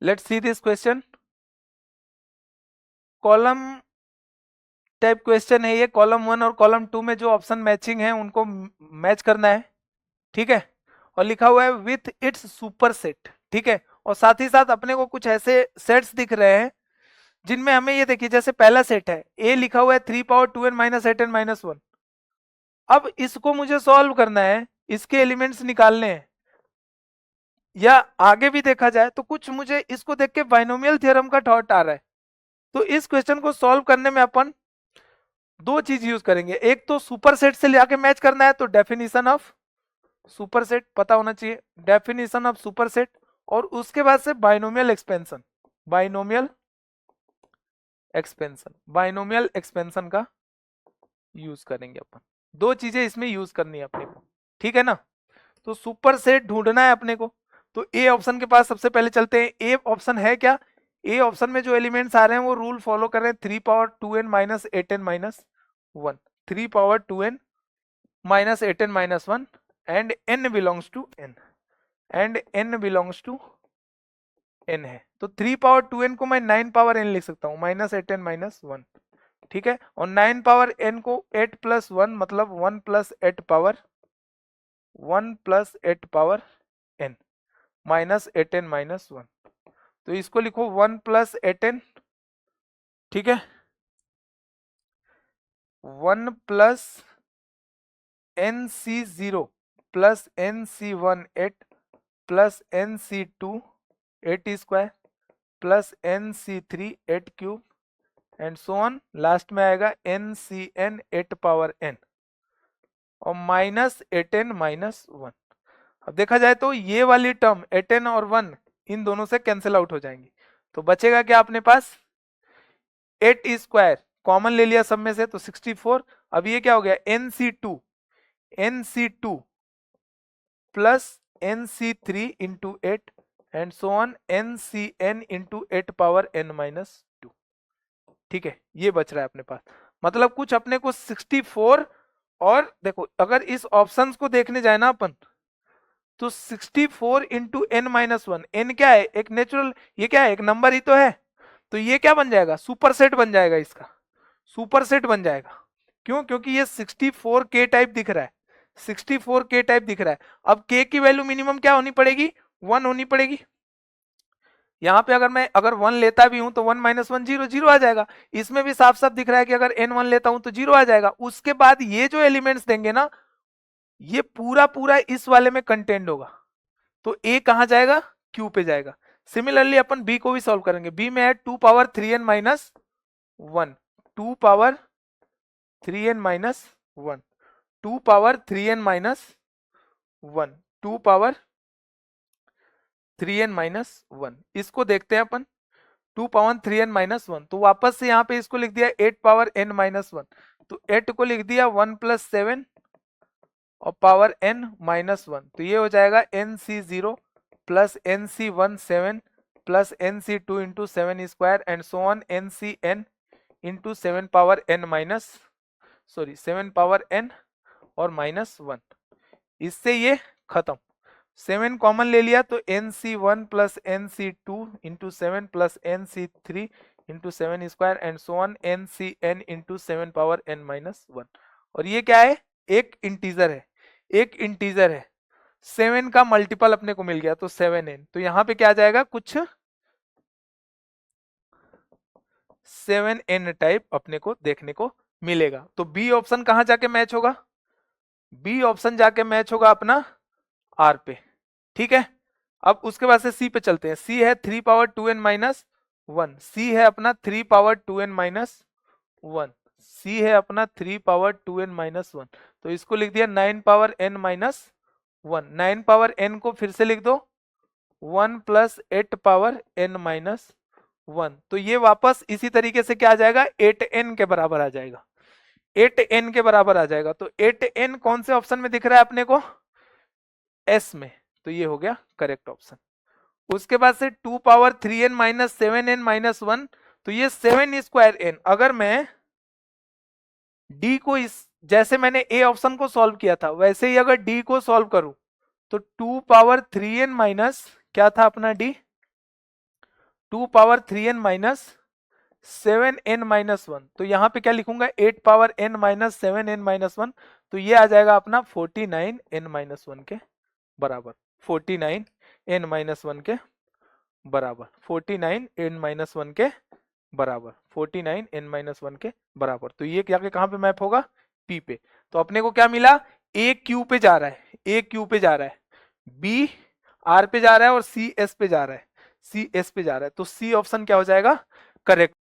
Let's see this question. Column type question है ये। Column 1 और कॉलम 2 में जो ऑप्शन मैचिंग है उनको मैच करना है, ठीक है। और लिखा हुआ है विथ इट्स सुपर सेट, ठीक है। और साथ ही साथ अपने को कुछ ऐसे सेट्स दिख रहे हैं जिनमें हमें ये देखिए, जैसे पहला सेट है ए लिखा हुआ है 3 पावर 2n - 8n - 1। अब इसको मुझे सॉल्व करना है, इसके एलिमेंट्स निकालने हैं, या आगे भी देखा जाए तो कुछ मुझे इसको देख के बाइनोमियल थ्योरम का थॉट आ रहा है। तो इस क्वेश्चन को सॉल्व करने में अपन दो चीज यूज करेंगे। एक तो सुपर सेट से लेके मैच करना है, तो डेफिनेशन ऑफ सुपर सेट पता होना चाहिए, डेफिनेशन ऑफ सुपर सेट। और उसके बाद से binomial expansion, binomial expansion, binomial expansion का यूज करेंगे अपन। दो चीजें इसमें यूज करनी है अपने को, ठीक है ना। तो सुपर सेट ढूंढना है अपने को। तो ए ऑप्शन के पास सबसे पहले चलते हैं। ए ऑप्शन है क्या? ए ऑप्शन में जो एलिमेंट्स आ रहे हैं वो रूल फॉलो कर रहे हैं, 3 power 2n - 8n - 1, 3 power 2n - 8n - 1 and n belongs to n, and n belongs to n है। तो 3 पावर 2n को मैं 9 पावर n लिख सकता हूँ, -8n - 1, ठीक है। और 9 पावर n को 8 + 1 मतलब 1 + 8 पावर n -8n - 1। तो इसको लिखो 1 + 8n, ठीक है। 1 + nc0 +nc1 8 + nc2 8 square +nc3 8 cube and so on. Last में आएगा ncn 8 पावर n और -8n - 1। अब देखा जाए तो ये वाली टर्म 8n और 1 इन दोनों से कैंसिल आउट हो जाएंगी। तो बचेगा क्या अपने पास? 8 स्क्वायर कॉमन ले लिया सब में से तो 64। अब ये क्या हो गया? nc2 plus nc3 into 8 and so on ncn into 8 power n - 2, ठीक है। ये बच रहा है अपने पास। मतलब कुछ अपने को 64, और देखो अगर इस ऑप्शंस को देखने जाए ना अपन, तो 64 इंटू n - 1, n क्या है? एक नेचुरल, ये क्या है? एक नंबर ही तो है। तो ये क्या बन जाएगा? सुपर सेट बन जाएगा, इसका सुपर सेट बन जाएगा। क्यों? क्योंकि ये 64 के टाइप दिख रहा है, 64 के टाइप दिख रहा है। अब के की वैल्यू मिनिमम क्या होनी पड़ेगी? 1 होनी पड़ेगी। यहाँ पे अगर 1 लेता भी हूं तो 1 - 1 0 0 आ जाएगा। इसमें भी साफ साफ दिख रहा है कि अगर n 1 लेता हूं तो 0 आ जाएगा। उसके बाद ये जो एलिमेंट्स देंगे ना, ये पूरा पूरा इस वाले में कंटेंट होगा। तो ए कहां जाएगा? क्यू पे जाएगा। सिमिलरली अपन बी को भी सॉल्व करेंगे। बी में है 2 power 3n - 1, 2 power 3n - 1, 2 power 3n - 1, 2 power 3n - 1। इसको देखते हैं अपन। 2 पावर 3n - 1, तो वापस से यहाँ पे इसको लिख दिया 8 पावर n - 1। तो 8 को लिख दिया 1 + 7 और पावर n-1, तो ये हो जाएगा nc0 plus nc1 7 plus nc2 into 7 square and so on ncn into 7 power n और -1। इससे ये खत्म। 7 कॉमन ले लिया तो nc1 plus nc2 into 7 plus nc3 into 7 square and so on ncn into 7 power n-1। और ये क्या है? एक इंटीजर है, एक इंटीजर है। 7 का मल्टीपल अपने को मिल गया तो 7n। तो यहां पे क्या आ जाएगा? कुछ 7n टाइप अपने को देखने को मिलेगा। तो बी ऑप्शन कहां जाके मैच होगा? बी ऑप्शन जाके मैच होगा अपना आर पे, ठीक है। अब उसके बाद से सी पे चलते हैं। सी है 3 पावर 2n - 1, सी है अपना 3 पावर 2n - 1, सी है अपना 3 पावर 2n - 1। तो इसको लिख दिया 9 पावर n - 1। 9 पावर n को फिर से लिख दो 1 + 8 पावर n - 1। तो ये वापस इसी तरीके से क्या आ जाएगा? 8n के बराबर आ जाएगा, 8n के बराबर आ जाएगा। तो 8n कौन से ऑप्शन में दिख रहा है अपने को? एस में। तो ये हो गया करेक्ट ऑप्शन। उसके बाद से 2 पावर 3n - 7n - 1, तो ये 7 स्क्वायर n। अगर मैं डी को इस, जैसे मैंने ए ऑप्शन को सॉल्व किया था वैसे ही अगर डी को सॉल्व करूं, तो 2 पावर 3n माइनस क्या था अपना D? 2 power 3n minus 7n minus 1, तो यहाँ पे क्या लिखूंगा 8 power n minus 7n minus 1, तो ये आ जाएगा अपना 49n माइनस 1 के बराबर, 49n माइनस 1 के बराबर, 49n माइनस 1 के बराबर, 49n माइनस 1 के बराबर। तो ये क्या कहाँ पे मैप होगा, P पे। तो अपने को क्या मिला, A Q पे जा रहा है, A Q पे जा रहा है, B R पे जा रहा है और C S पे जा रहा है, C S पे जा रहा है, तो C ऑप्शन क्या हो जाएगा करेक्ट।